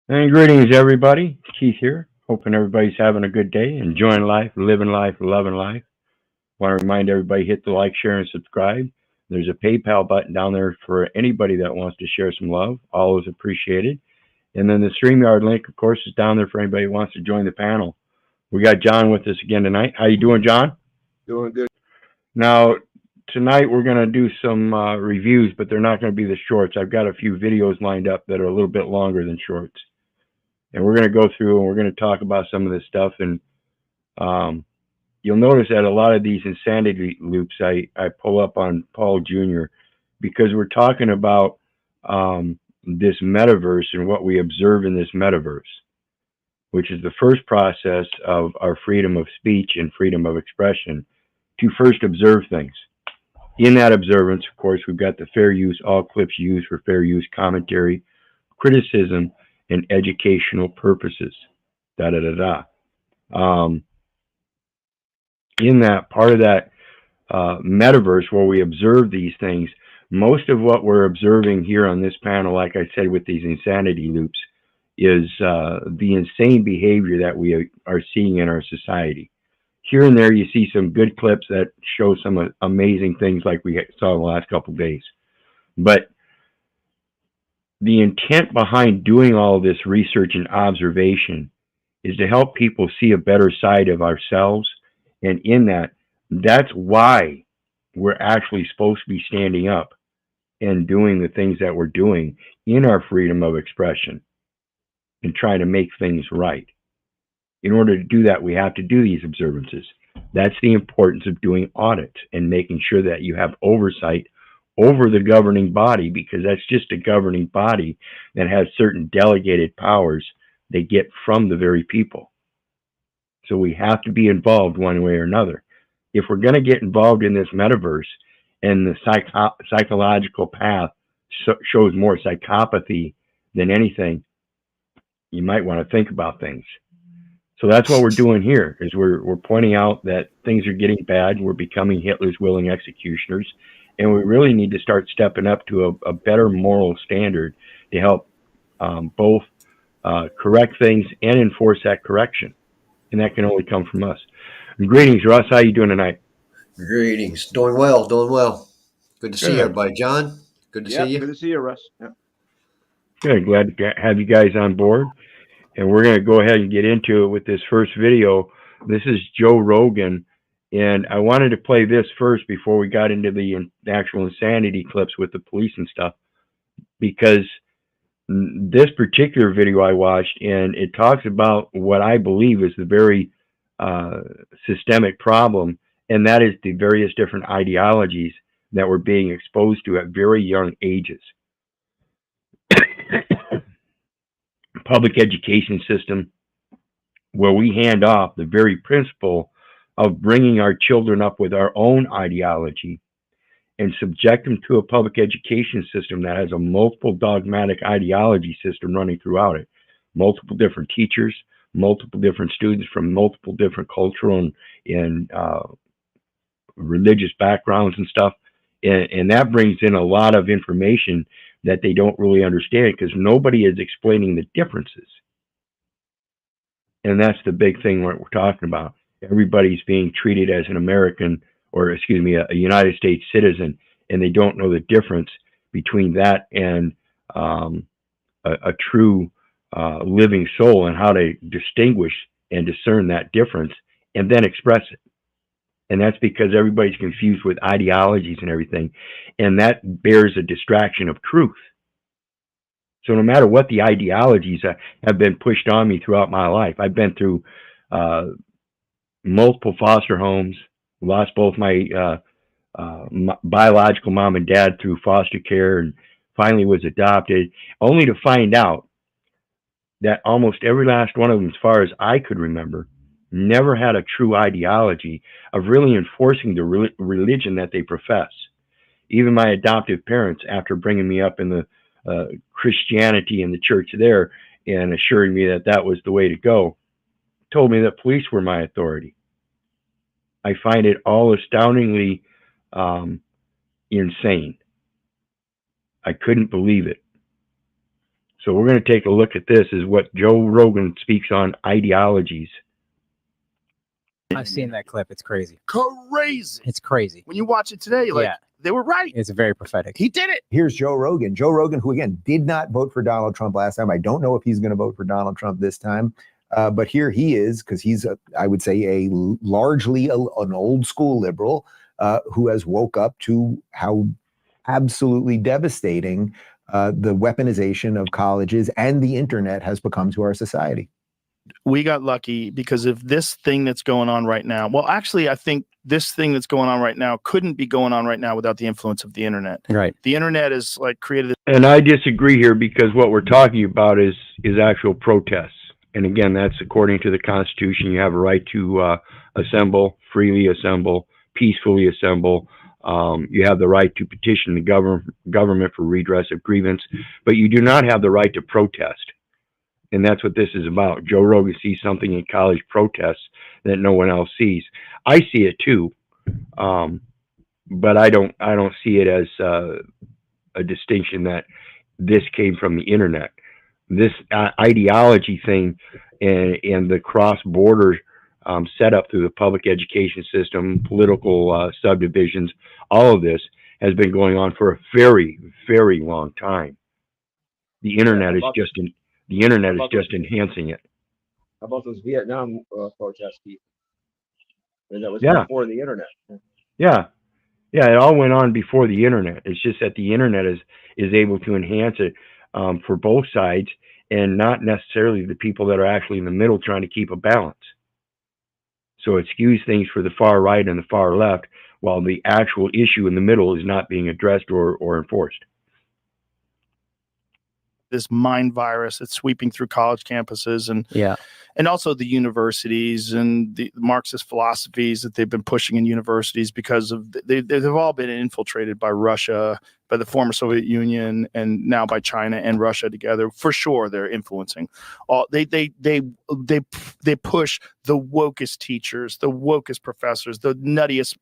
And greetings, everybody. Keith here. Hoping everybody's having a good day, enjoying life, living life, loving life. Want to remind everybody hit the like, share, and subscribe. There's a PayPal button down there for anybody that wants to share some love. Always appreciated. And then the StreamYard link, of course, is down there for anybody who wants to join the panel. We got John with us again tonight. How you doing, John? Doing good. Now, tonight we're going to do some reviews, but they're not going to be the shorts. I've got a few videos lined up that are a little bit longer than shorts. And we're going to go through and we're going to talk about some of this stuff. And you'll notice that a lot of these insanity loops I pull up on Paul Jr. because we're talking about this metaverse and what we observe in this metaverse, which is the first process of our freedom of speech and freedom of expression to first observe things. In that observance, of course, we've got the fair use, all clips used for fair use commentary, criticism, and educational purposes. Da da da da. In that part of that metaverse where we observe these things, most of what we're observing here on this panel, like I said, with these insanity loops, is the insane behavior that we are seeing in our society. Here and there, you see some good clips that show some amazing things like we saw in the last couple of days. But the intent behind doing all this research and observation is to help people see a better side of ourselves. And in that, that's why we're actually supposed to be standing up and doing the things that we're doing in our freedom of expression and trying to make things right. In order to do that, we have to do these observances. That's the importance of doing audits and making sure that you have oversight over the governing body, because that's just a governing body that has certain delegated powers they get from the very people. So we have to be involved one way or another. If we're going to get involved in this metaverse and the psychological path shows more psychopathy than anything, you might want to think about things. So that's what we're doing here, is we're pointing out that things are getting bad. We're becoming Hitler's willing executioners. And we really need to start stepping up to a better moral standard to help both correct things and enforce that correction. And that can only come from us. Greetings, Russ. How you doing tonight? Greetings. Doing well, doing well. Good to see Good. everybody. John, good to see Yep. you. Good to see you, Russ. Yep. Good. Glad to have you guys on board. And we're going to go ahead and get into it with this first video. This is Joe Rogan. And I wanted to play this first before we got into the actual insanity clips with the police and stuff, because this particular video I watched, and it talks about what I believe is the very systemic problem, and that is the various different ideologies that we're being exposed to at very young ages. Public education system, where we hand off the very principle of bringing our children up with our own ideology and subject them to a public education system that has a multiple dogmatic ideology system running throughout it. Multiple different teachers, multiple different students from multiple different cultural and religious backgrounds and stuff. And that brings in a lot of information that they don't really understand, because nobody is explaining the differences. And that's the big thing what we're talking about. Everybody's being treated as an American, or excuse me, a United States citizen, and they don't know the difference between that and a true living soul, and how to distinguish and discern that difference and then express it. And that's because everybody's confused with ideologies and everything, and that bears a distraction of truth. So no matter what the ideologies have been pushed on me throughout my life, I've been through multiple foster homes, lost both my biological mom and dad through foster care, and finally was adopted, only to find out that almost every last one of them, as far as I could remember, never had a true ideology of really enforcing the religion that they profess. Even my adoptive parents, after bringing me up in the Christianity and the church there and assuring me that that was the way to go, told me that police were my authority. I find it all astoundingly insane. I couldn't believe it. So we're going to take a look at this, is what Joe Rogan speaks on ideologies. I've seen that clip. It's crazy. Crazy. It's crazy. When you watch it today, you're like, Yeah. they were right. It's very prophetic. He did it. Here's Joe Rogan. Joe Rogan, who again did not vote for Donald Trump last time. I don't know if he's going to vote for Donald Trump this time. But here he is, because he's, I would say, largely an old school liberal who has woke up to how absolutely devastating the weaponization of colleges and the internet has become to our society. We got lucky because of this thing that's going on right now. Well, actually, I think this thing that's going on right now couldn't be going on right now without the influence of the internet. Right. The internet is like created. And I disagree here, because what we're talking about is actual protests. And again, that's according to the Constitution. You have a right to assemble, freely assemble, peacefully assemble. You have the right to petition the government for redress of grievance, but you do not have the right to protest. And that's what this is about. Joe Rogan sees something in college protests that no one else sees. I see it too, but I don't see it as a distinction that this came from the internet. This ideology thing and the cross-border setup through the public education system, political subdivisions, all of this has been going on for a very, very long time. The internet is just enhancing it. How about those Vietnam protests, Pete? And that was Yeah. before the internet. Yeah, it all went on before the internet. It's just that the internet is able to enhance it for both sides, and not necessarily the people that are actually in the middle trying to keep a balance. So it skews things for the far right and the far left, while the actual issue in the middle is not being addressed or enforced. This mind virus that's sweeping through college campuses and also the universities and the Marxist philosophies that they've been pushing in universities, because of they've all been infiltrated by Russia, by the former Soviet Union, and now by China and Russia together. For sure, they're influencing. They push the wokest teachers, the wokest professors, the nuttiest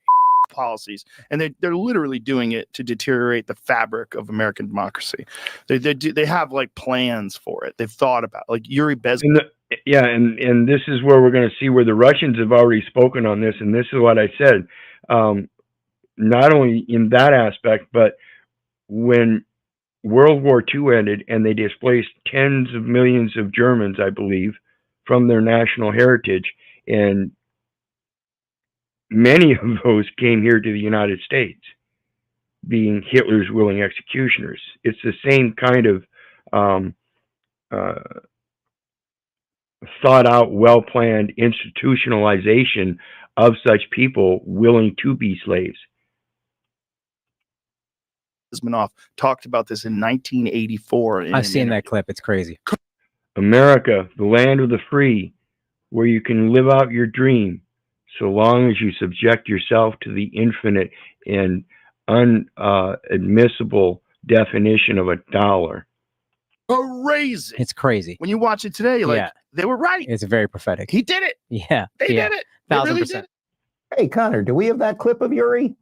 policies, and they're literally doing it to deteriorate the fabric of American democracy. They have like plans for it. They've thought about, like, Yuri Bezmenov. And this is where we're going to see where the Russians have already spoken on this, and this is what I said. Not only in that aspect, but when World War II ended and they displaced tens of millions of Germans, I believe, from their national heritage, and many of those came here to the United States, being Hitler's willing executioners. It's the same kind of thought out, well-planned institutionalization of such people willing to be slaves. Bezmenov talked about this in 1984. I've seen that clip. It's crazy. America, the land of the free, where you can live out your dream, so long as you subject yourself to the infinite and unadmissible definition of a dollar. Crazy. It's crazy. When you watch it today, you're like, they were right. It's very prophetic. He did it. Yeah. They did it. They really 1000%. did it. Hey, Connor, do we have that clip of Yuri?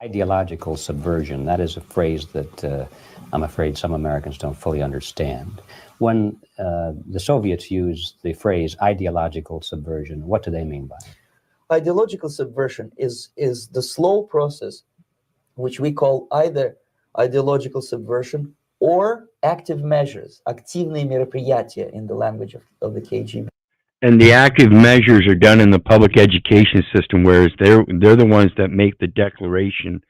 Ideological subversion, that is a phrase that I'm afraid some Americans don't fully understand. When the Soviets used the phrase ideological subversion, what do they mean by it? Ideological subversion is the slow process, which we call either ideological subversion or active measures, активные мероприятия in the language of the KGB. And the active measures are done in the public education system, whereas they're the ones that make the declaration.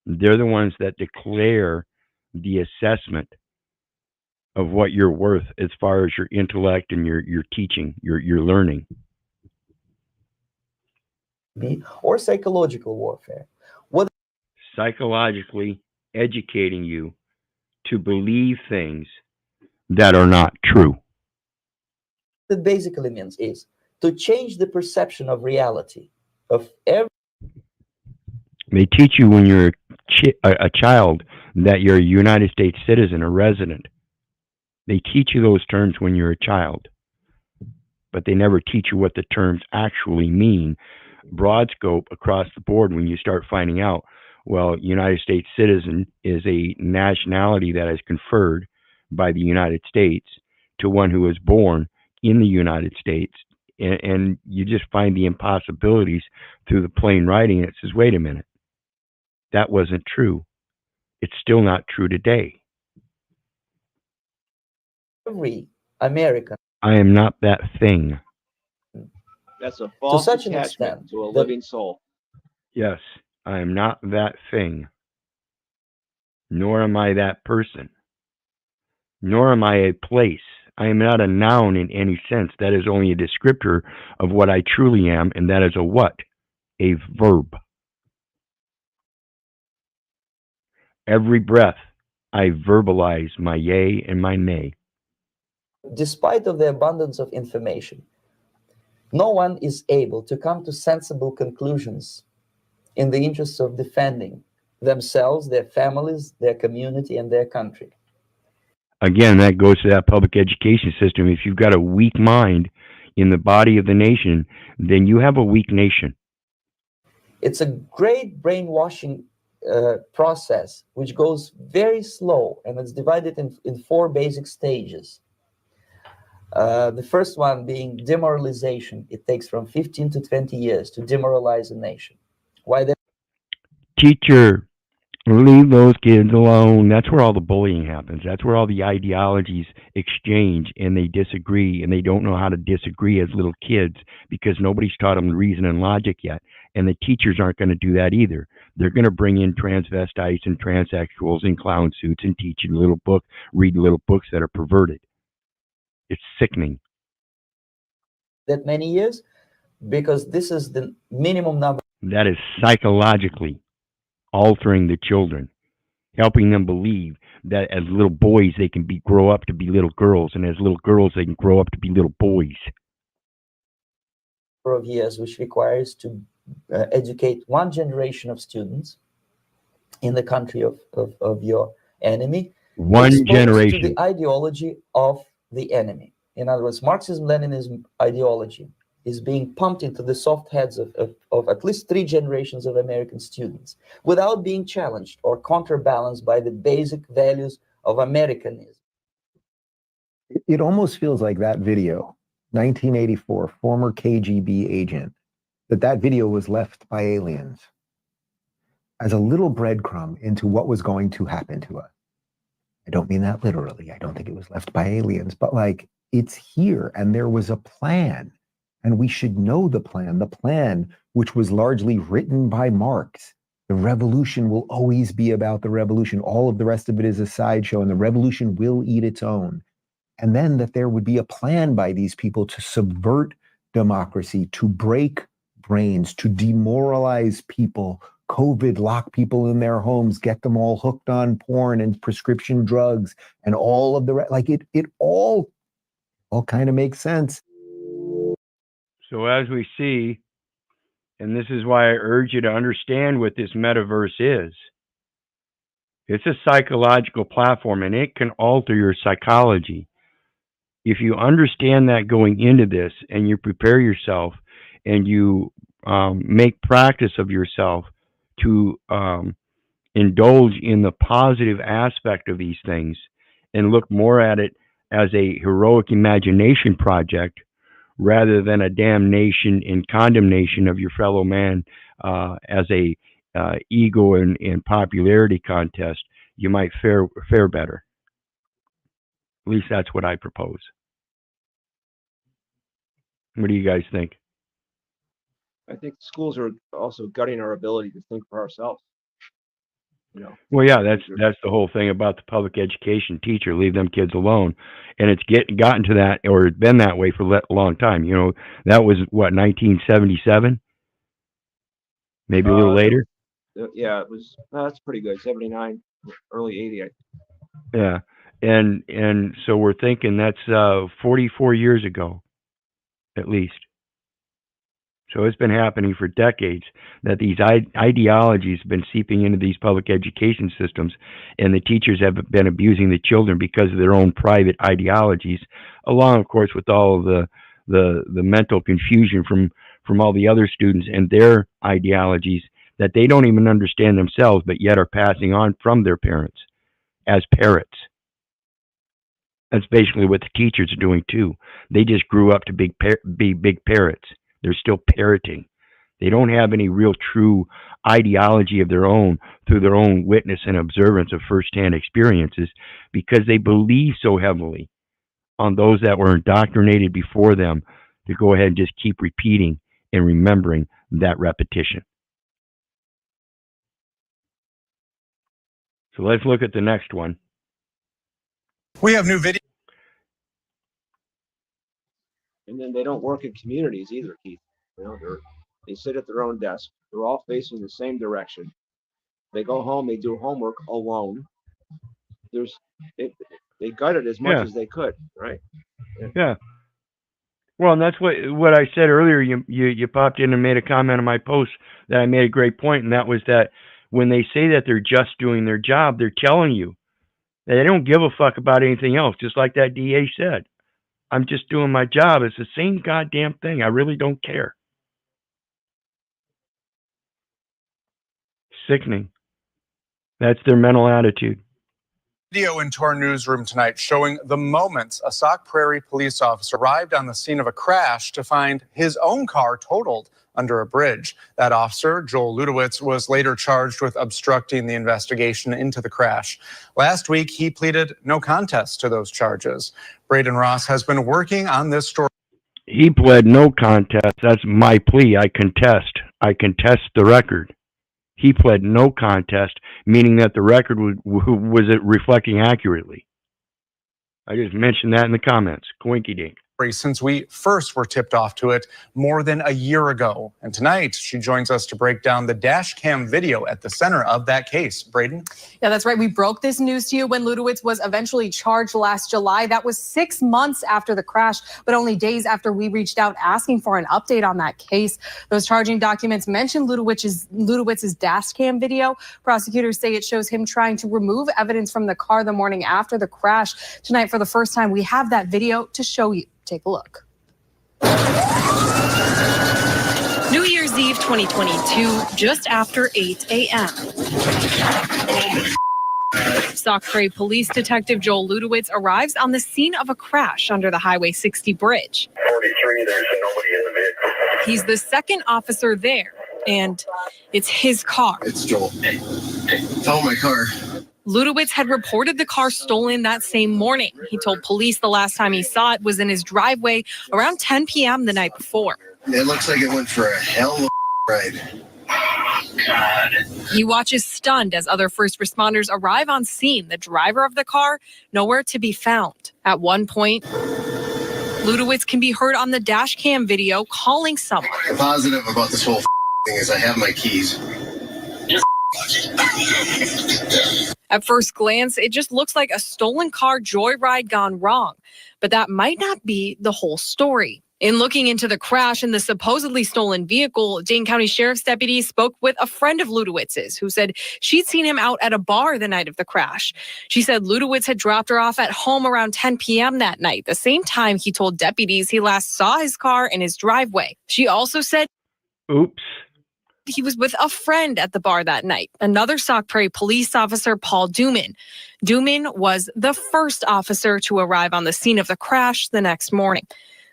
They're the ones that declare the assessment of what you're worth as far as your intellect and your teaching, your learning. Or psychological warfare. Psychologically educating you to believe things that are not true. That basically means is to change the perception of reality of every. They teach you when you're a child that you're a United States citizen, a resident. They teach you those terms when you're a child, but they never teach you what the terms actually mean. Broad scope across the board, when you start finding out, well, United States citizen is a nationality that is conferred by the United States to one who was born in the United States. And you just find the impossibilities through the plain writing. It says, wait a minute, that wasn't true. It's still not true today. Every American, I am not that thing. That's a false such an attachment extent to a that- living soul. Yes, I am not that thing. Nor am I that person. Nor am I a place. I am not a noun in any sense. That is only a descriptor of what I truly am, and that is a what? A verb. Every breath, I verbalize my yay and my nay. despite of the abundance of information, no one is able to come to sensible conclusions in the interests of defending themselves, their families, their community, and their country. Again, that goes to that public education system. If you've got a weak mind in the body of the nation, then you have a weak nation. It's a great brainwashing process which goes very slow, and it's divided in 4 basic stages. The first one being demoralization. It takes from 15 to 20 years to demoralize a nation. Why that? Teacher, leave those kids alone. That's where all the bullying happens. That's where all the ideologies exchange and they disagree, and they don't know how to disagree as little kids because nobody's taught them reason and logic yet. And the teachers aren't going to do that either. They're going to bring in transvestites and transsexuals in clown suits and teach you read little books that are perverted. It's sickening. That many years, because this is the minimum number. That is psychologically altering the children, helping them believe that as little boys they can grow up to be little girls, and as little girls they can grow up to be little boys. Of years, which requires to educate 1 generation of students in the country of your enemy. 1 generation. To the ideology of the enemy. In other words, Marxism-Leninism ideology is being pumped into the soft heads of at least 3 generations of American students without being challenged or counterbalanced by the basic values of Americanism. It almost feels like that video, 1984, former KGB agent, that video was left by aliens as a little breadcrumb into what was going to happen to us. I don't mean that literally. I don't think it was left by aliens, but like, it's here and there was a plan, and we should know the plan which was largely written by Marx. The revolution will always be about the revolution. All of the rest of it is a sideshow, and the revolution will eat its own. And then that there would be a plan by these people to subvert democracy, to break brains, to demoralize people, COVID, lock people in their homes, get them all hooked on porn and prescription drugs and all of the like it all kind of makes sense. So as we see, and this is why I urge you to understand what this metaverse is. It's a psychological platform, and it can alter your psychology. If you understand that going into this, and you prepare yourself, and you make practice of yourself to indulge in the positive aspect of these things, and look more at it as a heroic imagination project rather than a damnation and condemnation of your fellow man as a ego and popularity contest, you might fare better. At least that's what I propose. What do you guys think? I think schools are also gutting our ability to think for ourselves. You know. Well, yeah, that's the whole thing about the public education teacher. Leave them kids alone, and it's gotten to that, or it's been that way for a long time. You know, that was what, 1977, maybe a little later. Yeah, it was. That's pretty good. 79, early 80. Yeah, and so we're thinking that's 44 years ago, at least. So it's been happening for decades that these ideologies have been seeping into these public education systems, and the teachers have been abusing the children because of their own private ideologies, along, of course, with all of the mental confusion from all the other students and their ideologies that they don't even understand themselves, but yet are passing on from their parents as parrots. That's basically what the teachers are doing too. They just grew up to be big parrots. They're still parroting. They don't have any real true ideology of their own through their own witness and observance of firsthand experiences, because they believe so heavily on those that were indoctrinated before them to go ahead and just keep repeating and remembering that repetition. So let's look at the next one. We have new video. And then they don't work in communities either, Keith. You know, they sit at their own desk. They're all facing the same direction. They go home, they do homework alone. They got it as much as they could, right? Yeah. Well, and that's what I said earlier. You popped in and made a comment on my post that I made a great point, and that was that when they say that they're just doing their job, they're telling you that they don't give a fuck about anything else, just like that DA said. I'm just doing my job. It's the same goddamn thing. I really don't care. Sickening. That's their mental attitude. Video into our newsroom tonight showing the moments a Sauk Prairie police officer arrived on the scene of a crash to find his own car totaled under a bridge. That officer, Joel Ludowitz, was later charged with obstructing the investigation into the crash. Last week, he pleaded no contest to those charges. Braden Ross has been working on this story. He pled no contest. That's my plea. I contest. I contest the record. He pled no contest, meaning that the record was it reflecting accurately. I just mentioned that in the comments. Coinky dink. Since we first were tipped off to it more than a year ago. And tonight, she joins us to break down the dash cam video at the center of that case. Braden? Yeah, that's right. We broke this news to you when Ludowitz was eventually charged last July. That was 6 months after the crash, but only days after we reached out asking for an update on that case. Those charging documents mention Ludowitz's dash cam video. Prosecutors say it shows him trying to remove evidence from the car the morning after the crash. Tonight, for the first time, we have that video to show you. Take a look. New Year's Eve 2022, just after 8 a.m. Sauk Prairie Police Detective Joel Ludowitz arrives on the scene of a crash under the Highway 60 bridge. 43, there's nobody in the vehicle. He's the second officer there, and it's his car. It's Joel. Hey, follow my car. Ludowitz had reported the car stolen that same morning. He told police the last time he saw it was in his driveway around 10 p.m. the night before. It looks like it went for a hell of a ride. Oh, God. He watches stunned as other first responders arrive on scene. The driver of the car, nowhere to be found. At one point, Ludowitz can be heard on the dash cam video calling someone. I'm positive about this whole thing is I have my keys. At first glance, it just looks like a stolen car joyride gone wrong, but that might not be the whole story. In looking into the crash and the supposedly stolen vehicle, Dane County Sheriff's deputies spoke with a friend of Ludowitz's who said she'd seen him out at a bar the night of the crash. She said Ludowitz had dropped her off at home around 10 p.m. that night, the same time he told deputies he last saw his car in his driveway. She also said, "Oops." He was with a friend at the bar that night, another Sauk Prairie police officer, Paul Duman. Duman was the first officer to arrive on the scene of the crash the next morning.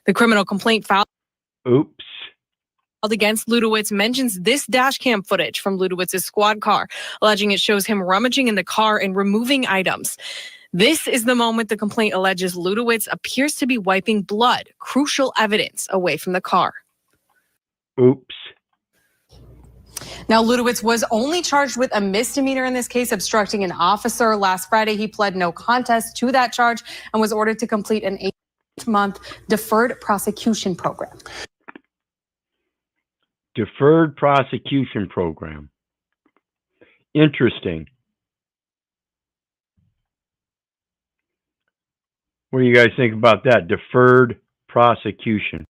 The criminal complaint filed against Ludowitz mentions this dash cam footage from Ludowitz's squad car, alleging it shows him rummaging in the car and removing items. This is the moment the complaint alleges Ludowitz appears to be wiping blood, crucial evidence, away from the car. Oops. Now, Ludowitz was only charged with a misdemeanor in this case, obstructing an officer. Last Friday, he pled no contest to that charge and was ordered to complete an 8-month deferred prosecution program. Deferred prosecution program. Interesting. What do you guys think about that? Deferred prosecution.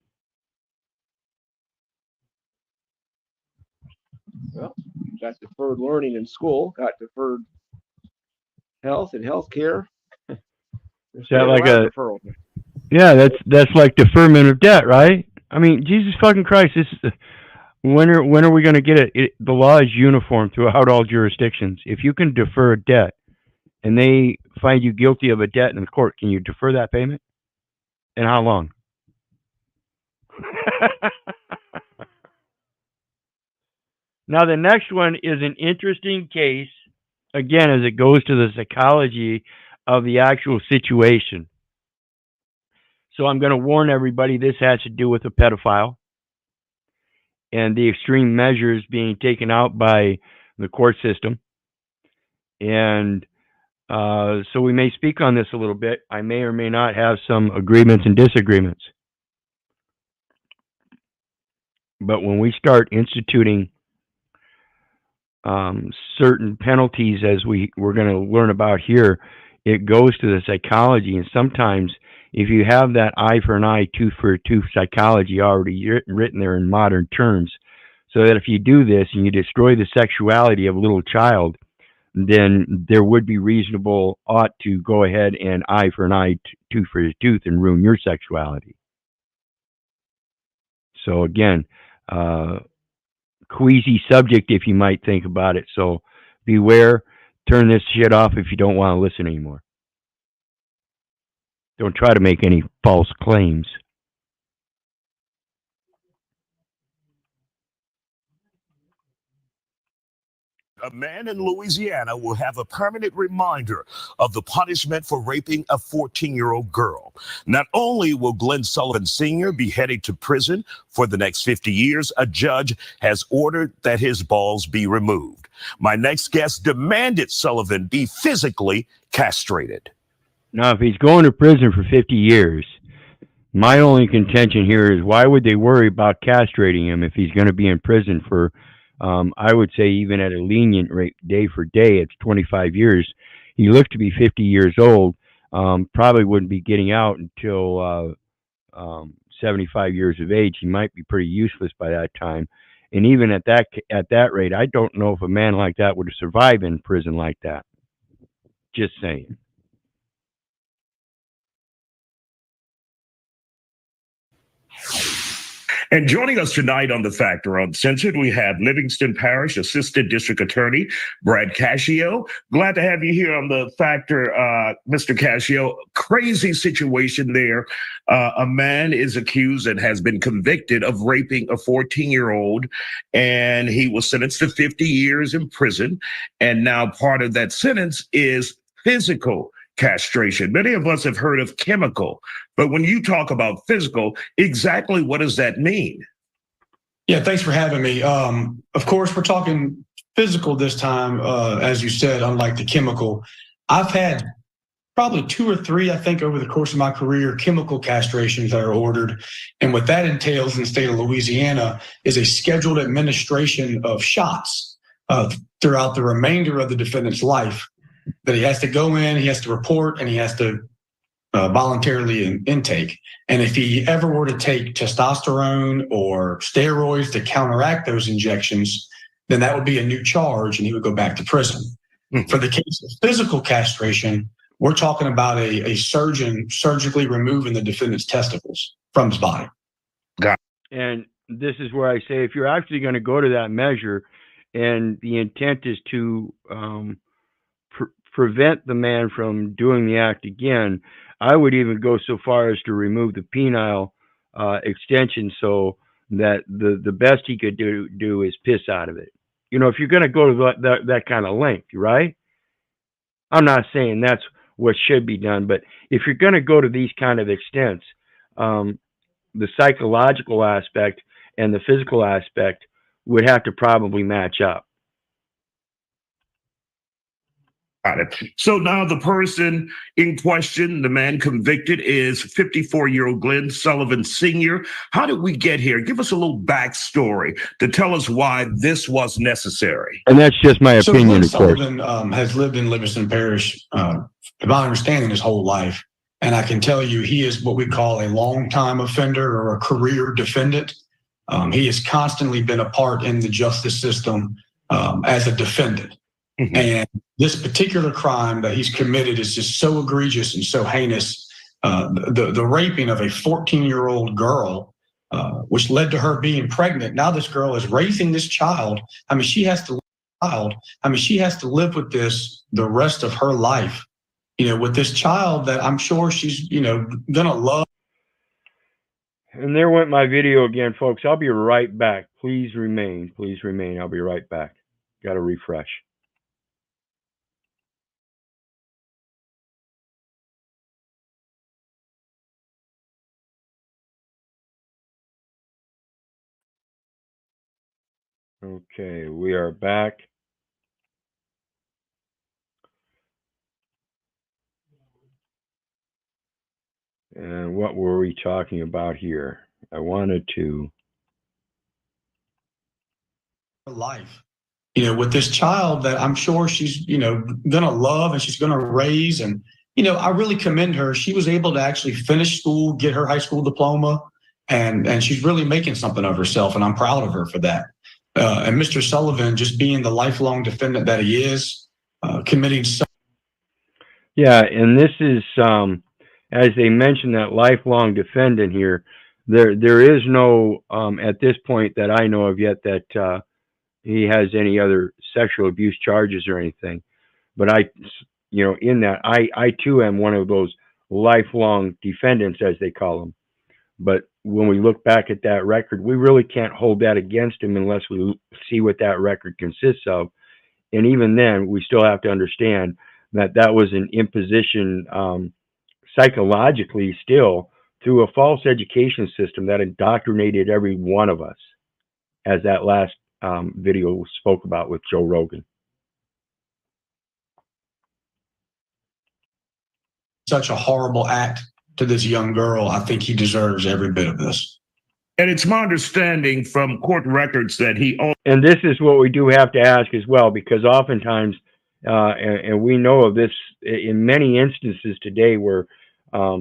Well, got deferred learning in school, got deferred health and health care. Is that like a deferral? Yeah, that's like deferment of debt, right? I mean, Jesus fucking Christ, this is when are we going to get it? The law is uniform throughout all jurisdictions. If you can defer a debt and they find you guilty of a debt in the court, can you defer that payment? And how long? Now, the next one is an interesting case, again, as it goes to the psychology of the actual situation. So I'm going to warn everybody, this has to do with a pedophile and the extreme measures being taken out by the court system. And so we may speak on this a little bit. I may or may not have some agreements and disagreements. But when we start instituting certain penalties, as we're going to learn about here, it goes to the psychology. And sometimes if you have that eye for an eye, tooth for a tooth psychology already written there in modern terms, so that if you do this and you destroy the sexuality of a little child, then there would be reasonable ought to go ahead and eye for an eye, tooth for a tooth, and ruin your sexuality. So again, queasy subject if you might think about it. So beware, turn this shit off if you don't want to listen anymore. Don't try to make any false claims. A man in Louisiana will have a permanent reminder of the punishment for raping a 14-year-old girl. Not only will Glenn Sullivan Sr. be headed to prison for the next 50 years, a judge has ordered that his balls be removed. My next guest demanded Sullivan be physically castrated. Now, if he's going to prison for 50 years, my only contention here is why would they worry about castrating him if he's going to be in prison for I would say even at a lenient rate, day for day, it's 25 years. He looked to be 50 years old, probably wouldn't be getting out until 75 years of age. He might be pretty useless by that time. And even at that rate, I don't know if a man like that would survive in prison like that. Just saying. And joining us tonight on The Factor Uncensored, we have Livingston Parish Assistant District Attorney Brad Cascio. Glad to have you here on The Factor, Mr. Cascio. Crazy situation there. A man is accused and has been convicted of raping a 14-year-old, and he was sentenced to 50 years in prison. And now part of that sentence is physical castration. Many of us have heard of chemical, but when you talk about physical, exactly what does that mean? Yeah, thanks for having me. Of course, we're talking physical this time, as you said, unlike the chemical. I've had probably 2 or 3, I think, over the course of my career, chemical castrations that are ordered. And what that entails in the state of Louisiana is a scheduled administration of shots throughout the remainder of the defendant's life, that he has to go in, he has to report, and he has to voluntarily intake. And if he ever were to take testosterone or steroids to counteract those injections, then that would be a new charge and he would go back to prison. For the case of physical castration, we're talking about a surgeon surgically removing the defendant's testicles from his body. And this is where I say, if you're actually going to go to that measure and the intent is to prevent the man from doing the act again, I would even go so far as to remove the penile extension so that the best he could do is piss out of it. You know, if you're going to go to that kind of length, right? I'm not saying that's what should be done, but if you're going to go to these kind of extents, the psychological aspect and the physical aspect would have to probably match up. Got it. So now the person in question, the man convicted, is 54-year-old Glenn Sullivan Sr. How did we get here? Give us a little backstory to tell us why this was necessary. And that's just my opinion, of course. Sullivan has lived in Livingston Parish, to my understanding, his whole life. And I can tell you he is what we call a long-time offender or a career defendant. He has constantly been a part in the justice system as a defendant. And this particular crime that he's committed is just so egregious and so heinous. The raping of a 14-year-old girl, which led to her being pregnant. Now this girl is raising this child. I mean, she has to child. I mean, she has to live with this the rest of her life, with this child that I'm sure she's, gonna love. And there went my video again, folks. I'll be right back. Please remain. Please remain. I'll be right back. Got to refresh. Okay, we are back. And what were we talking about here? I wanted to. Life, with this child that I'm sure she's, gonna love and she's gonna raise. And, I really commend her. She was able to actually finish school, get her high school diploma, and she's really making something of herself. And I'm proud of her for that. And Mr. Sullivan, just being the lifelong defendant that he is, committing so. Yeah, and this is, as they mentioned, that lifelong defendant here. There is no, at this point that I know of yet, that he has any other sexual abuse charges or anything. But in that, I too am one of those lifelong defendants, as they call them. But when we look back at that record, we really can't hold that against him unless we see what that record consists of. And even then, we still have to understand that that was an imposition psychologically still through a false education system that indoctrinated every one of us, as that last video spoke about with Joe Rogan. Such a horrible act to this young girl. I think he deserves every bit of this. And it's my understanding from court records that he. And this is what we do have to ask as well, because oftentimes, and we know of this in many instances today, where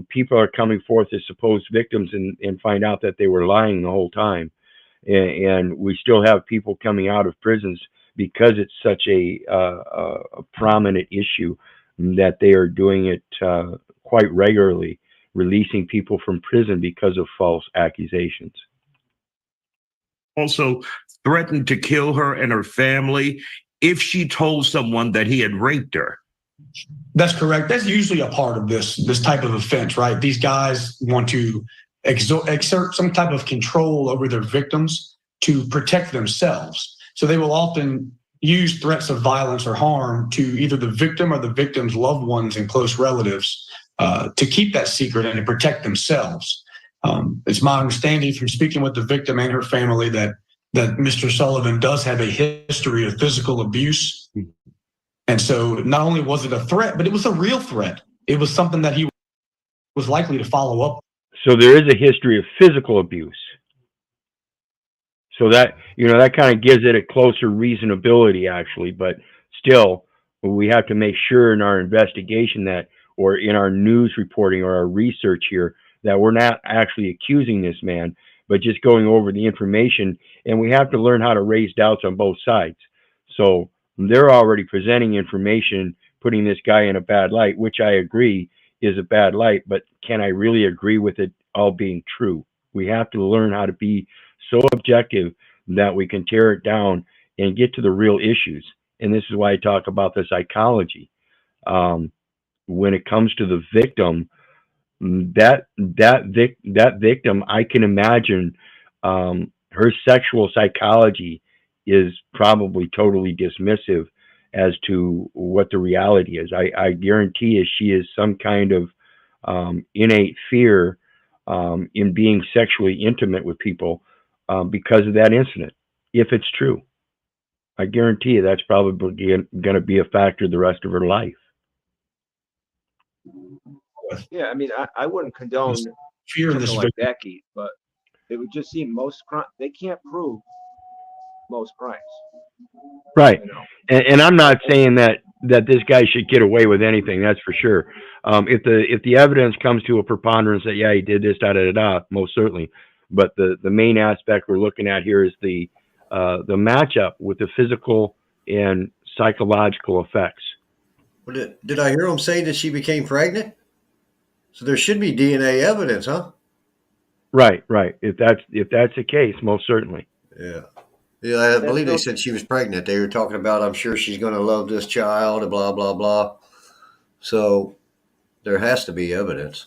people are coming forth as supposed victims and find out that they were lying the whole time. And we still have people coming out of prisons because it's such a prominent issue that they are doing it quite regularly, releasing people from prison because of false accusations. Also threatened to kill her and her family if she told someone that he had raped her. That's correct. That's usually a part of this type of offense, right? These guys want to exert some type of control over their victims to protect themselves. So they will often use threats of violence or harm to either the victim or the victim's loved ones and close relatives to keep that secret and to protect themselves. It's my understanding from speaking with the victim and her family that Mr. Sullivan does have a history of physical abuse. And so not only was it a threat, but it was a real threat. It was something that he was likely to follow up. So there is a history of physical abuse. So that, that kind of gives it a closer reasonability, actually. But still, we have to make sure in our investigation that, or in our news reporting or our research here, that we're not actually accusing this man, but just going over the information. And we have to learn how to raise doubts on both sides. So they're already presenting information, putting this guy in a bad light, which I agree is a bad light, but can I really agree with it all being true? We have to learn how to be so objective that we can tear it down and get to the real issues. And this is why I talk about the psychology. When it comes to the victim, that victim, I can imagine her sexual psychology is probably totally dismissive as to what the reality is. I guarantee you she is some kind of innate fear in being sexually intimate with people because of that incident, if it's true. I guarantee you that's probably going to be a factor the rest of her life. Yeah, I mean, I wouldn't condone fear in this like that, Keith, but it would just seem they can't prove most crimes. Right. And I'm not saying that this guy should get away with anything, that's for sure. If the evidence comes to a preponderance that, yeah, he did this, most certainly. But the main aspect we're looking at here is the matchup with the physical and psychological effects. Well, did I hear him say that she became pregnant? So there should be DNA evidence, huh? Right. If that's the case, most certainly. Yeah. Yeah, I believe they said she was pregnant. They were talking about, I'm sure she's going to love this child, and blah, blah, blah. So there has to be evidence.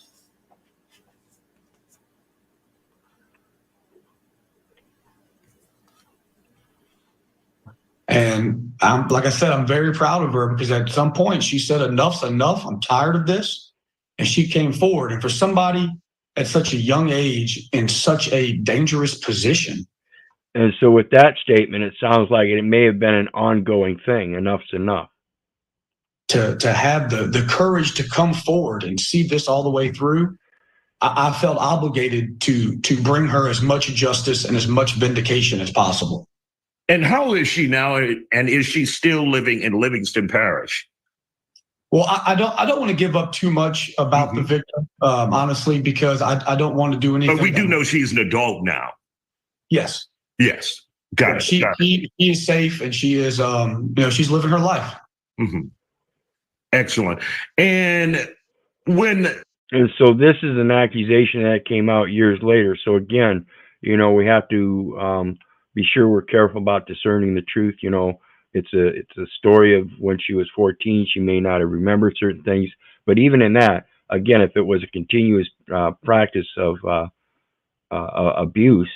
And like I said, I'm very proud of her because at some point she said, enough's enough. I'm tired of this. And she came forward. And for somebody at such a young age in such a dangerous position. And so with that statement, it sounds like it may have been an ongoing thing. Enough's enough. To have the courage to come forward and see this all the way through, I felt obligated to bring her as much justice and as much vindication as possible. And how old is she now? And is she still living in Livingston Parish? Well, I don't want to give up too much about the victim, honestly, because I don't want to do anything. But we do know she's an adult now. Yes. Yes. Got it. She is safe, and she is, she's living her life. Mm-hmm. Excellent. And so this is an accusation that came out years later. So again, we have to be sure we're careful about discerning the truth. It's a story of when she was 14. She may not have remembered certain things, but even in that, again, if it was a continuous practice of abuse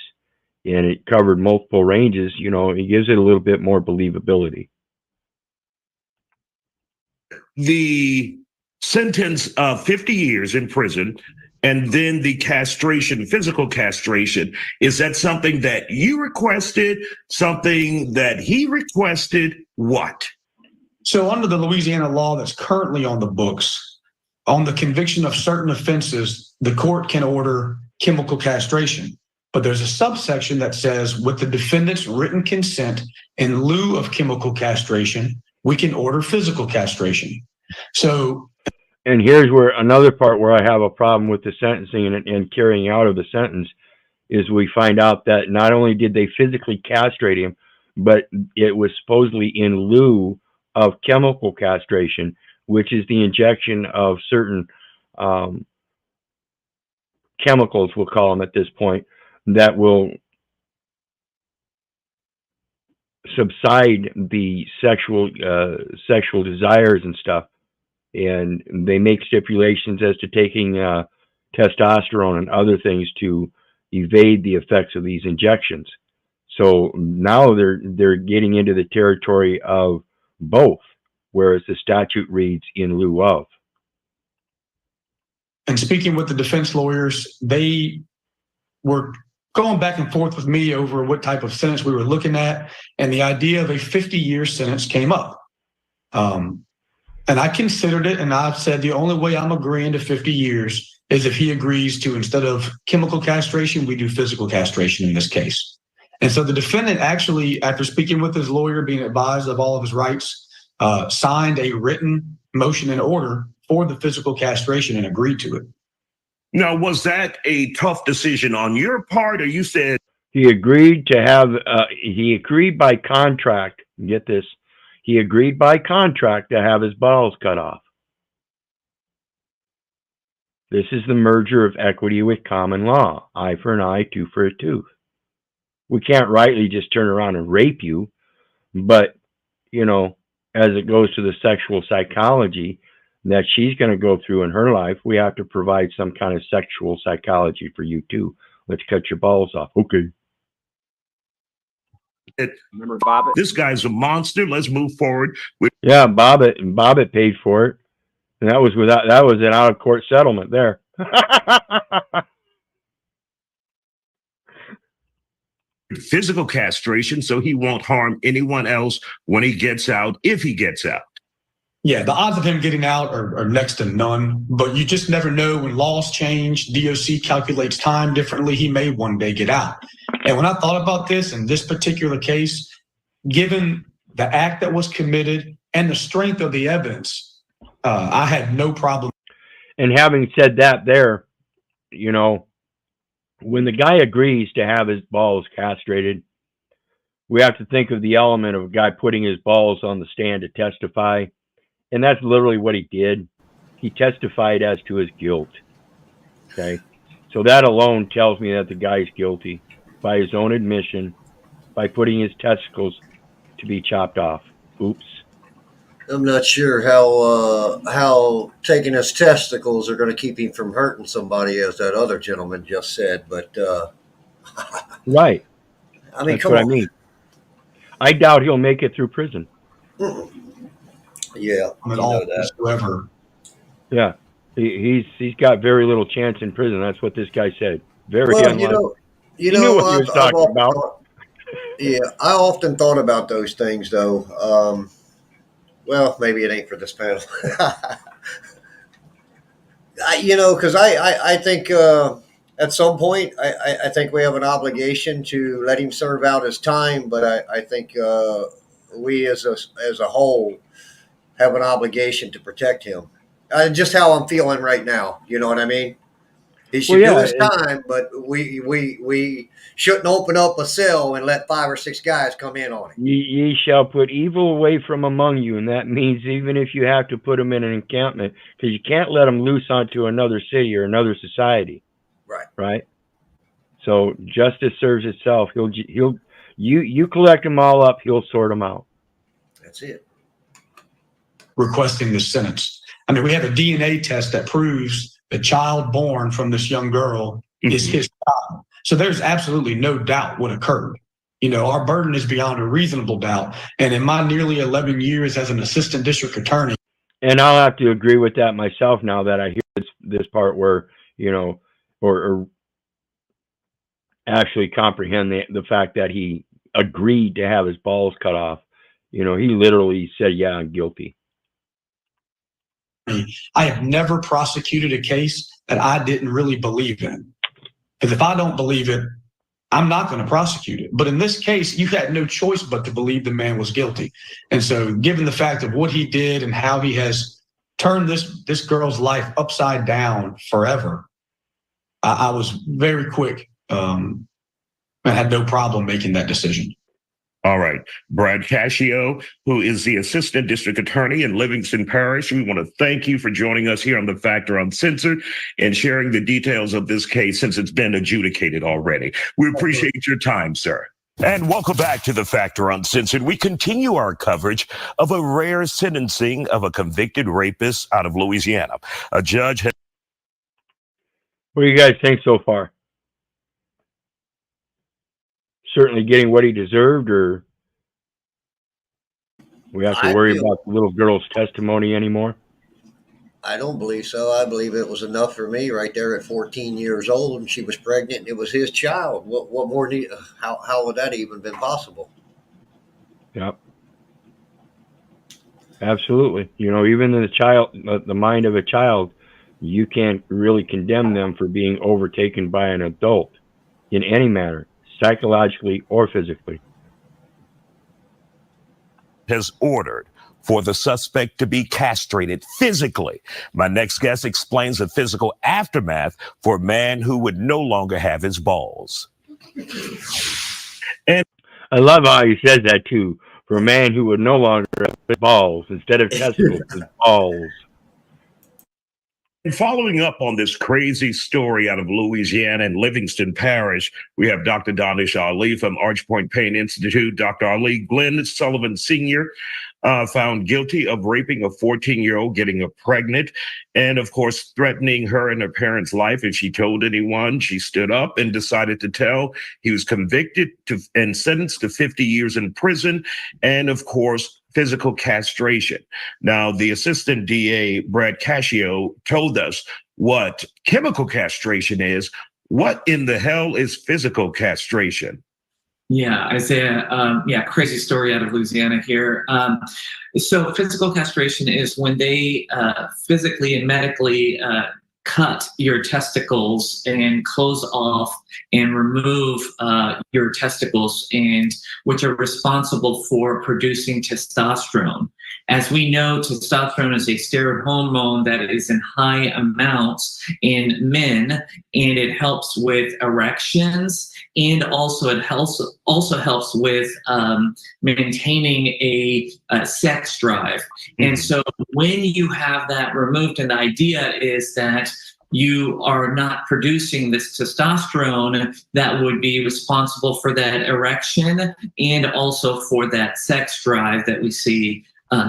and it covered multiple ranges, it gives it a little bit more believability. The sentence of 50 years in prison and then the castration, physical castration, is that something that you requested, something that he requested? What? So under the Louisiana law that's currently on the books, on the conviction of certain offenses, the court can order chemical castration. But there's a subsection that says with the defendant's written consent in lieu of chemical castration, we can order physical castration. So, and here's where another part where I have a problem with the sentencing and carrying out of the sentence is we find out that not only did they physically castrate him, but it was supposedly in lieu of chemical castration, which is the injection of certain chemicals, we'll call them at this point, that will subside the sexual desires and stuff. And they make stipulations as to taking testosterone and other things to evade the effects of these injections. So now they're getting into the territory of both, whereas the statute reads in lieu of. And speaking with the defense lawyers, they were going back and forth with me over what type of sentence we were looking at, and the idea of a 50-year sentence came up. And I considered it, and I've said the only way I'm agreeing to 50 years is if he agrees to, instead of chemical castration, we do physical castration in this case. And so the defendant actually, after speaking with his lawyer, being advised of all of his rights, signed a written motion and order for the physical castration and agreed to it. Now, was that a tough decision on your part, or you said? He agreed to have, he agreed by contract, get this, he agreed by contract to have his balls cut off. This is the merger of equity with common law. Eye for an eye, tooth for a tooth. We can't rightly just turn around and rape you, but, as it goes to the sexual psychology that she's going to go through in her life, we have to provide some kind of sexual psychology for you too. Let's cut your balls off. Okay. Remember Bobbitt? This guy's a monster. Let's move forward. Yeah, Bobbitt paid for it. And that was an out of court settlement there. Physical castration so he won't harm anyone else when he gets out, if he gets out. Yeah, the odds of him getting out are next to none, but you just never know. When laws change, DOC calculates time differently. He may one day get out. And when I thought about this in this particular case, given the act that was committed and the strength of the evidence, I had no problem. And having said that there, when the guy agrees to have his balls castrated, we have to think of the element of a guy putting his balls on the stand to testify. And that's literally what he did. He testified as to his guilt. Okay. So that alone tells me that the guy's guilty by his own admission. by putting his testicles to be chopped off. Oops. I'm not sure how taking his testicles are going to keep him from hurting somebody, as that other gentleman just said. But right. I mean, that's come what on. I mean. I doubt he'll make it through prison. Yeah, you know that. Whatsoever. Yeah, he's got very little chance in prison. That's what this guy said. Very Well, unlikely. you He know, knew what he was I've talking often about. thought, yeah, I often thought about those things, though. Well, maybe it ain't for this panel. Because I think at some point, I think we have an obligation to let him serve out his time, but I think we as a whole have an obligation to protect him. Just how I'm feeling right now. You know what I mean? He should do his time, but we shouldn't open up a cell and let 5 or 6 guys come in on him. Ye shall put evil away from among you, and that means even if you have to put them in an encampment, because you can't let them loose onto another city or another society. Right. Right. So justice serves itself. You collect them all up. He'll sort them out. That's it. Requesting this sentence. I mean, we have a DNA test that proves the child born from this young girl is his child. So there's absolutely no doubt what occurred. You know, our burden is beyond a reasonable doubt. And in my nearly 11 years as an assistant district attorney. And I'll have to agree with that myself now that I hear this part where, you know, or actually comprehend the fact that he agreed to have his balls cut off. You know, he literally said, yeah, I'm guilty. I have never prosecuted a case that I didn't really believe in. Because if I don't believe it, I'm not going to prosecute it. But in this case, you had no choice but to believe the man was guilty. And so given the fact of what he did and how he has turned this girl's life upside down forever, I was very quick. I had no problem making that decision. All right. Brad Cascio, who is the Assistant District Attorney in Livingston Parish, we want to thank you for joining us here on The Factor Uncensored and sharing the details of this case since it's been adjudicated already. We appreciate your time, sir. And welcome back to The Factor Uncensored. We continue our coverage of a rare sentencing of a convicted rapist out of Louisiana. A judge has... What do you guys think so far? Certainly getting what he deserved, or we have to worry about the little girl's testimony anymore? I don't believe so. I believe it was enough for me right there at 14 years old, and she was pregnant, and it was his child. What more need? How would that even been possible? Yep. Absolutely. You know, even in the mind of a child, you can't really condemn them for being overtaken by an adult in any manner, psychologically or physically. Has ordered for the suspect to be castrated physically. My next guest explains the physical aftermath for a man who would no longer have his balls. And I love how he says that too. For a man who would no longer have his balls, instead of testicles, his balls. And following up on this crazy story out of Louisiana and Livingston Parish, we have Dr. Danish Ali from Archpoint Pain Institute. Dr. Ali, Glenn Sullivan Sr. Found guilty of raping a 14-year-old, getting her pregnant, and of course, threatening her and her parents' life if she told anyone. She stood up and decided to tell. He was convicted and sentenced to 50 years in prison, and of course, physical castration. Now, the assistant DA, Brad Cascio, told us what chemical castration is. What in the hell is physical castration? Yeah, Isaiah, crazy story out of Louisiana here. So physical castration is when they physically and medically cut your testicles and close off and remove your testicles, and which are responsible for producing testosterone. As we know, testosterone is a steroid hormone that is in high amounts in men, and it helps with erections, and also it also helps with maintaining a sex drive. And so when you have that removed, and the idea is that you are not producing this testosterone that would be responsible for that erection and also for that sex drive that we see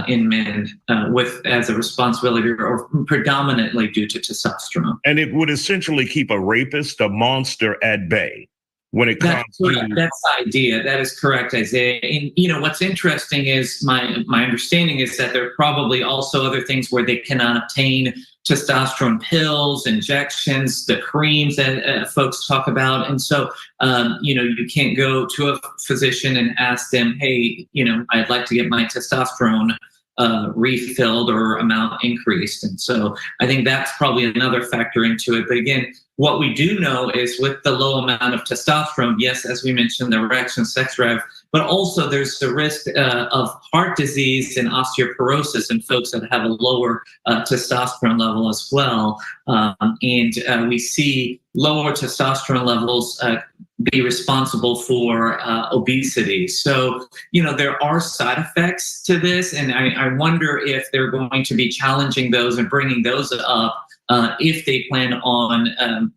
in men with as a responsibility or predominantly due to testosterone. And it would essentially keep a rapist, a monster at bay when it comes to... That's the idea. That is correct, Isaiah. And you know what's interesting is my understanding is that there are probably also other things where they cannot obtain testosterone pills, injections, the creams that folks talk about. And so, you can't go to a physician and ask them, hey, I'd like to get my testosterone refilled or amount increased. And so I think that's probably another factor into it. But again, what we do know is with the low amount of testosterone, yes, as we mentioned, the erection, sex drive, but also there's the risk of heart disease and osteoporosis in folks that have a lower testosterone level as well. And we see lower testosterone levels be responsible for obesity. So, there are side effects to this, and I wonder if they're going to be challenging those and bringing those up if they plan on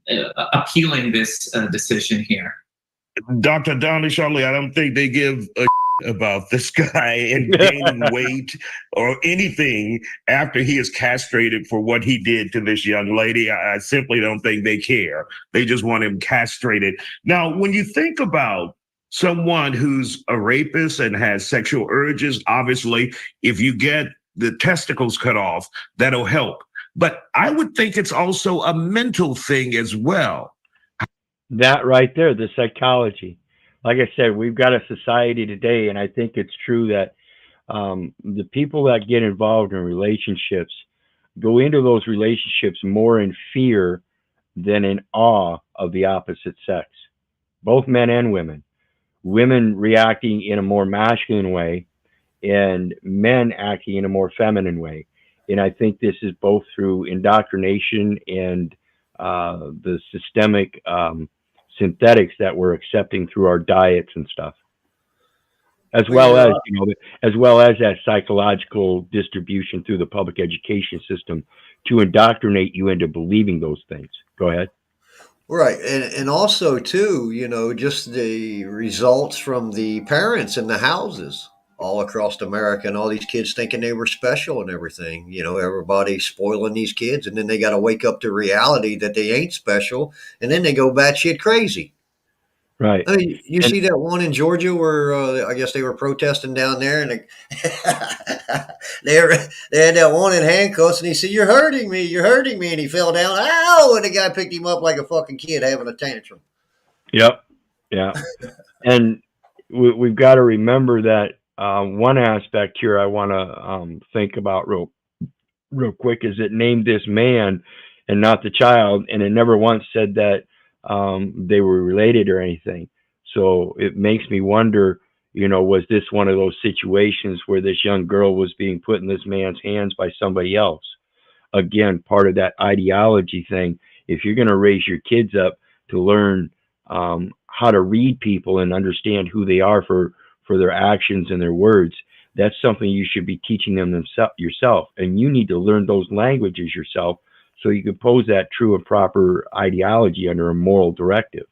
appealing this decision here. Dr. Donnie Shirley, I don't think they give a about this guy and gaining weight or anything after he is castrated for what he did to this young lady. I simply don't think they care. They just want him castrated. Now, when you think about someone who's a rapist and has sexual urges, obviously, if you get the testicles cut off, that'll help. But I would think it's also a mental thing as well. That right there, the psychology. Like I said, we've got a society today, and I think it's true that the people that get involved in relationships go into those relationships more in fear than in awe of the opposite sex, both men and women. Women reacting in a more masculine way and men acting in a more feminine way. And I think this is both through indoctrination and the systemic synthetics that we're accepting through our diets and stuff, as well as that psychological distribution through the public education system to indoctrinate you into believing those things. Go ahead. Right. And also too, just the results from the parents in the houses all across America, and all these kids thinking they were special and everything, everybody spoiling these kids, and then they got to wake up to reality that they ain't special, and then they go batshit crazy. Right. I mean, you see that one in Georgia where I guess they were protesting down there, and they had that one in handcuffs, and he said, "You're hurting me, and he fell down. Ow! And the guy picked him up like a fucking kid having a tantrum. Yep. Yeah. And we've got to remember that one aspect here I want to think about real quick is it named this man and not the child, and it never once said that they were related or anything. So it makes me wonder, was this one of those situations where this young girl was being put in this man's hands by somebody else? Again, part of that ideology thing. If you're going to raise your kids up to learn how to read people and understand who they are for their actions and their words, that's something you should be teaching them yourself. And you need to learn those languages yourself so you can pose that true and proper ideology under a moral directive.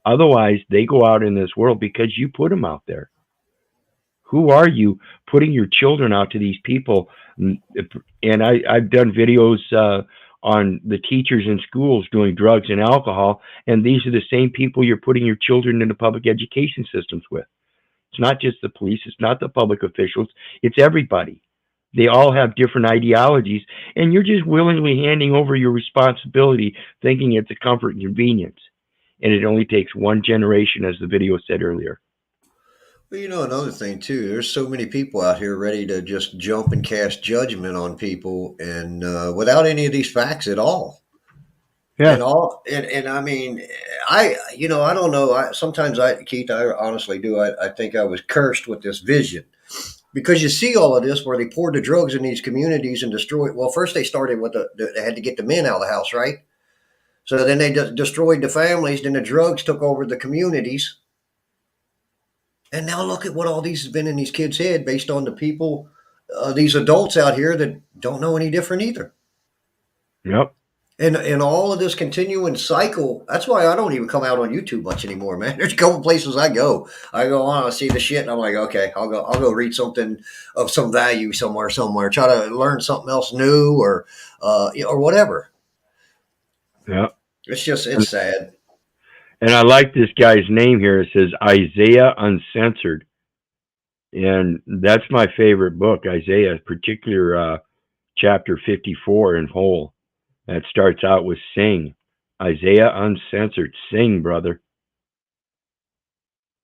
Otherwise, they go out in this world because you put them out there. Who are you putting your children out to these people? And I've done videos on the teachers in schools doing drugs and alcohol, and these are the same people you're putting your children into public education systems with. It's not just the police, it's not the public officials, it's everybody. They all have different ideologies, and you're just willingly handing over your responsibility, thinking it's a comfort and convenience. And it only takes one generation, as the video said earlier. Well, another thing too, there's so many people out here ready to just jump and cast judgment on people, and without any of these facts at all. Yeah. And I mean, I don't know. Sometimes Keith, I honestly do. I think I was cursed with this vision, because you see all of this where they poured the drugs in these communities and destroyed. Well, first they started with they had to get the men out of the house, right? So then they destroyed the families. Then the drugs took over the communities. And now look at what all these has been in these kids' head based on the people, these adults out here that don't know any different either. Yep. And all of this continuing cycle, that's why I don't even come out on YouTube much anymore, man. There's a couple places I go on, I see the shit, and I'm like, okay, I'll go read something of some value somewhere, try to learn something else new or whatever. Yeah. It's sad. And I like this guy's name here. It says Isaiah Uncensored. And that's my favorite book, Isaiah, particular chapter 54 in whole. That starts out with sing. Isaiah Uncensored. Sing, brother.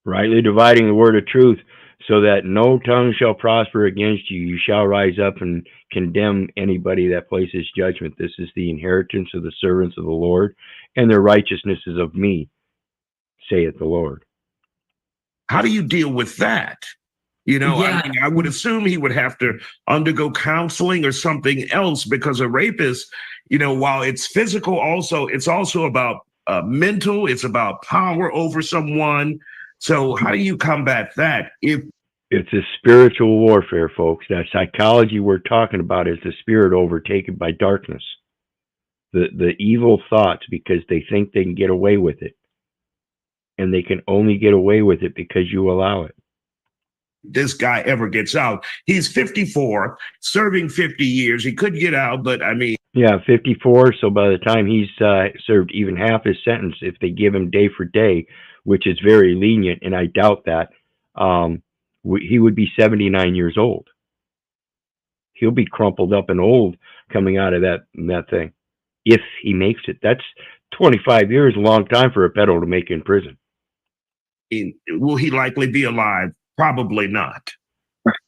Rightly dividing the word of truth, so that no tongue shall prosper against you. You shall rise up and condemn anybody that places judgment. This is the inheritance of the servants of the Lord, and their righteousness is of me, saith the Lord. How do you deal with that? I mean, I would assume he would have to undergo counseling or something else, because a rapist, while it's physical, it's also about mental. It's about power over someone. So how do you combat that? It's a spiritual warfare, folks. That psychology we're talking about is the spirit overtaken by darkness. The evil thoughts, because they think they can get away with it. And they can only get away with it because you allow it. This guy ever gets out. He's 54, serving 50 years. He could get out, but I mean... Yeah, 54. So by the time he's served even half his sentence, if they give him day for day, which is very lenient, and I doubt that, he would be 79 years old. He'll be crumpled up and old coming out of that thing, if he makes it. That's 25 years, a long time for a pedo to make in prison. Will he likely be alive? Probably not.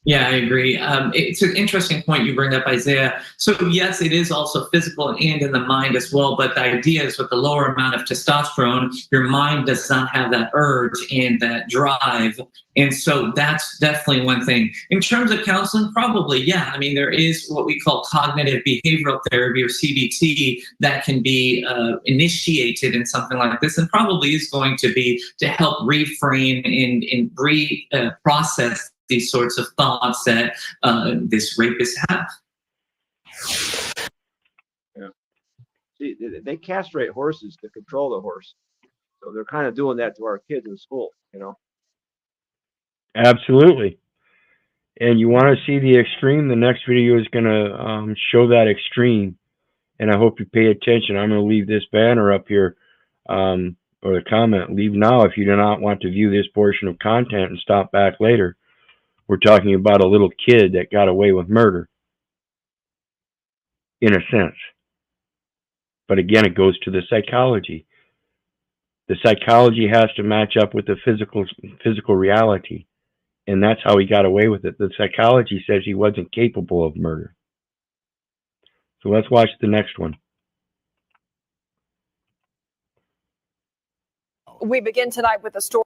Yeah, I agree. It's an interesting point you bring up, Isaiah. So yes, it is also physical and in the mind as well. But the idea is with the lower amount of testosterone, your mind does not have that urge and that drive. And so that's definitely one thing. In terms of counseling, probably, yeah. I mean, there is what we call cognitive behavioral therapy, or CBT, that can be initiated in something like this, and probably is going to be to help reframe and process these sorts of thoughts that this rapist have. Yeah. See, they castrate horses to control the horse. So they're kind of doing that to our kids in school, Absolutely. And you want to see the extreme? The next video is going to show that extreme. And I hope you pay attention. I'm going to leave this banner up here, or the comment. Leave now if you do not want to view this portion of content, and stop back later. We're talking about a little kid that got away with murder, in a sense. But again, it goes to the psychology. The psychology has to match up with the physical reality. And that's how he got away with it. The psychology says he wasn't capable of murder. So let's watch the next one. We begin tonight with a story.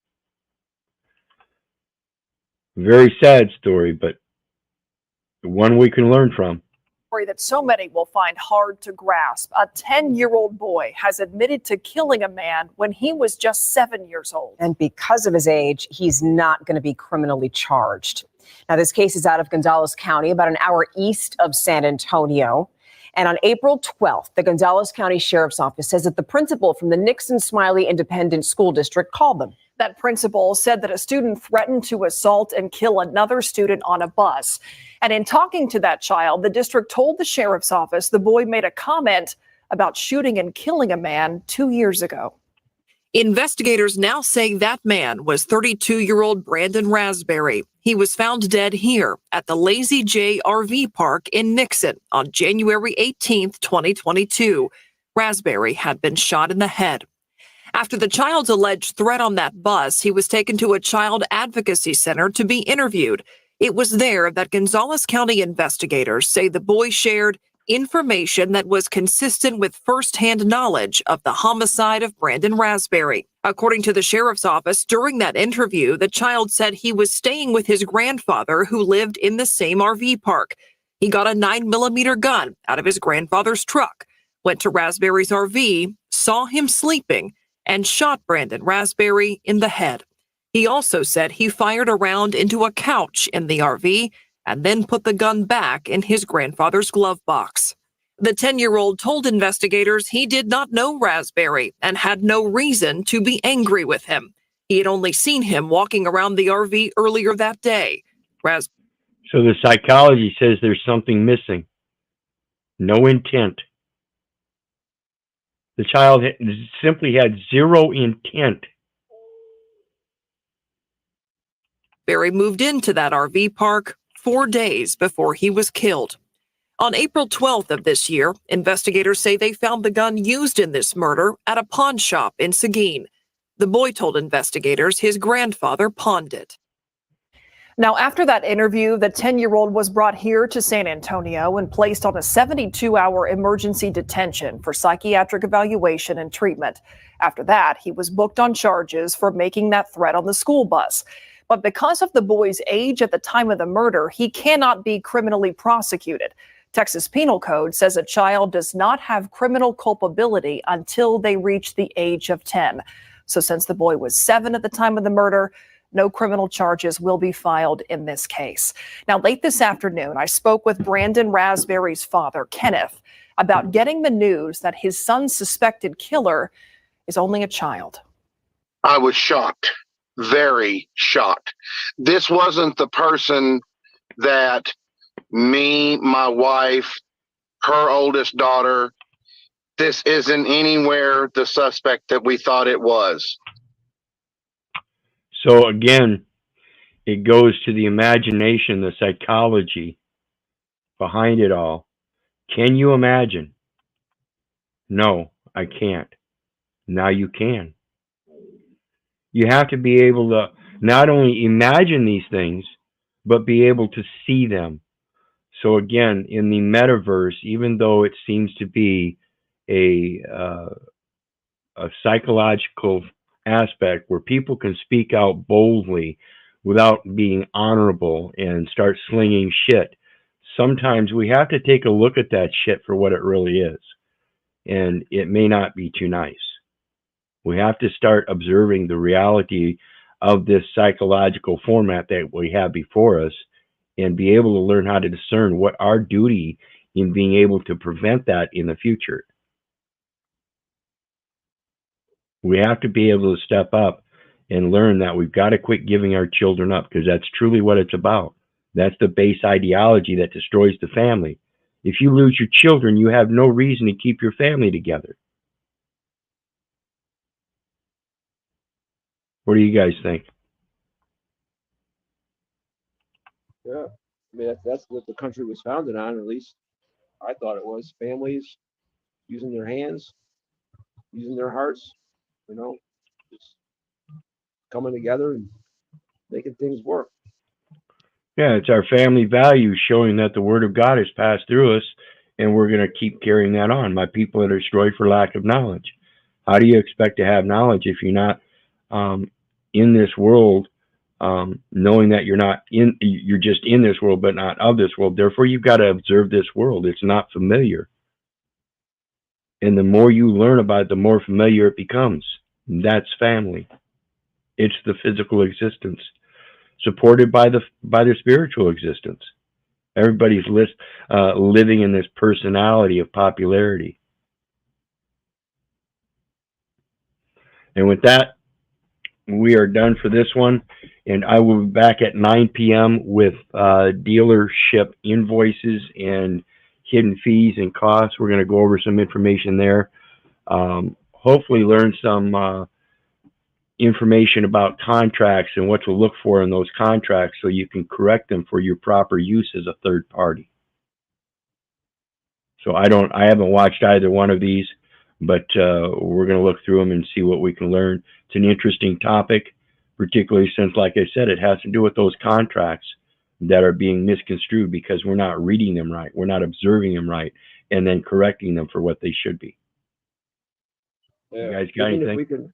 Very sad story, but one we can learn from. That so many will find hard to grasp. A 10-year-old boy has admitted to killing a man when he was just 7 years old. And because of his age, he's not going to be criminally charged. Now, this case is out of Gonzales County, about an hour east of San Antonio. And on April 12th, the Gonzales County Sheriff's Office says that the principal from the Nixon Smiley Independent School District called them. That principal said that a student threatened to assault and kill another student on a bus. And in talking to that child, the district told the sheriff's office the boy made a comment about shooting and killing a man 2 years ago. Investigators now say that man was 32-year-old Brandon Raspberry. He was found dead here at the Lazy J RV Park in Nixon on January 18th, 2022. Raspberry had been shot in the head. After the child's alleged threat on that bus, he was taken to a child advocacy center to be interviewed. It was there that Gonzales County investigators say the boy shared information that was consistent with firsthand knowledge of the homicide of Brandon Raspberry. According to the sheriff's office, during that interview, the child said he was staying with his grandfather who lived in the same RV park. He got a 9mm gun out of his grandfather's truck, went to Raspberry's RV, saw him sleeping, and shot Brandon Raspberry in the head. He also said he fired a round into a couch in the RV and then put the gun back in his grandfather's glove box. The 10-year-old told investigators he did not know Raspberry and had no reason to be angry with him. He had only seen him walking around the RV earlier that day. So the psychology says there's something missing. No intent. The child simply had zero intent. Barry moved into that RV park 4 days before he was killed. On April 12th of this year, investigators say they found the gun used in this murder at a pawn shop in Seguin. The boy told investigators his grandfather pawned it. Now, after that interview, the 10-year-old was brought here to San Antonio and placed on a 72-hour emergency detention for psychiatric evaluation and treatment. After that, he was booked on charges for making that threat on the school bus. But because of the boy's age at the time of the murder, he cannot be criminally prosecuted. Texas Penal Code says a child does not have criminal culpability until they reach the age of 10. So since the boy was 7 at the time of the murder, no criminal charges will be filed in this case. Now, late this afternoon, I spoke with Brandon Raspberry's father, Kenneth, about getting the news that his son's suspected killer is only a child. I was shocked, very shocked. This wasn't the person that me, my wife, her oldest daughter, this isn't anywhere the suspect that we thought it was. So again, it goes to the imagination, the psychology behind it all. Can you imagine? No, I can't. Now you can. You have to be able to not only imagine these things, but be able to see them. So again, in the metaverse, even though it seems to be a psychological aspect where people can speak out boldly without being honorable and start slinging shit, sometimes we have to take a look at that shit for what it really is. And it may not be too nice. We have to start observing the reality of this psychological format that we have before us and be able to learn how to discern what our duty in being able to prevent that in the future. We have to be able to step up and learn that we've got to quit giving our children up, because that's truly what it's about. That's the base ideology that destroys the family. If you lose your children, you have no reason to keep your family together. What do you guys think? Yeah, I mean, that's what the country was founded on, at least I thought it was. Families using their hands, using their hearts, just coming together and making things work. Yeah, it's our family values showing that the word of God has passed through us, and we're going to keep carrying that on. My people are destroyed for lack of knowledge. How do you expect to have knowledge if you're not in this world, knowing that you're just in this world, but not of this world? Therefore, you've got to observe this world. It's not familiar. And the more you learn about it, the more familiar it becomes. That's family. It's the physical existence, supported by their spiritual existence. Everybody's living in this personality of popularity. And with that, we are done for this one. And I will be back at 9 p.m. with dealership invoices and hidden fees and costs. We're going to go over some information there. Hopefully learn some information about contracts and what to look for in those contracts so you can correct them for your proper use as a third party. So I haven't watched either one of these, but we're going to look through them and see what we can learn. It's an interesting topic, particularly since, like I said, it has to do with those contracts that are being misconstrued because we're not reading them right. We're not observing them right and then correcting them for what they should be. Yeah. You guys got anything?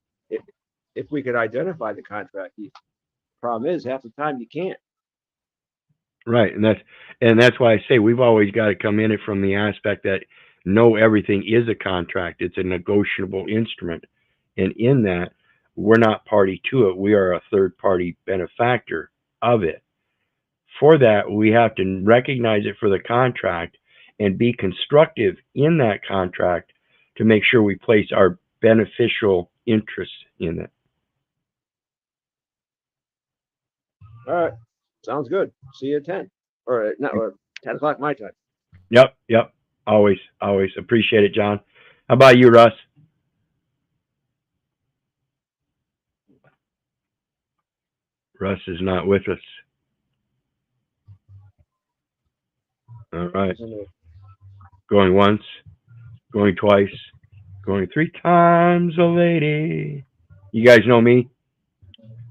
If we could identify the contract, the problem is half the time you can't. Right, and that's why I say we've always got to come in it from the aspect that no, everything is a contract. It's a negotiable instrument, and in that we're not party to it. We are a third party benefactor of it. For that, we have to recognize it for the contract and be constructive in that contract to make sure we place our beneficial interest in it. All right. Sounds good. See you at 10 or not, or 10 o'clock my time. Yep. Always appreciate it, John. How about you, Russ? Russ is not with us. All right. Going once, going twice, going 3 times a lady. You guys know me.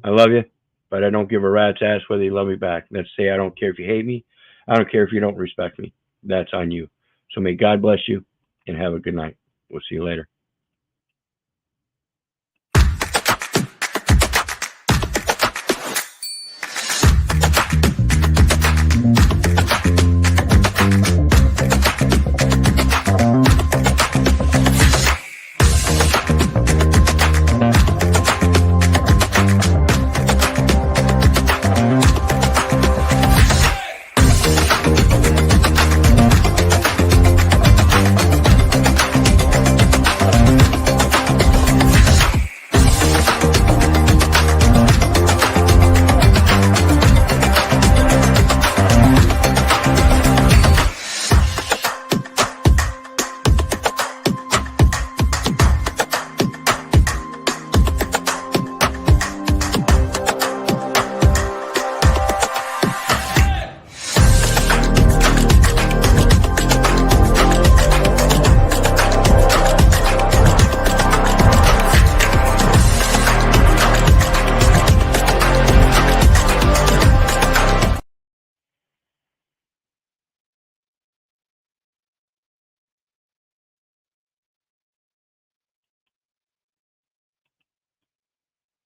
I love you, but I don't give a rat's ass whether you love me back. Let's say I don't care if you hate me. I don't care if you don't respect me. That's on you. So may God bless you and have a good night. We'll see you later.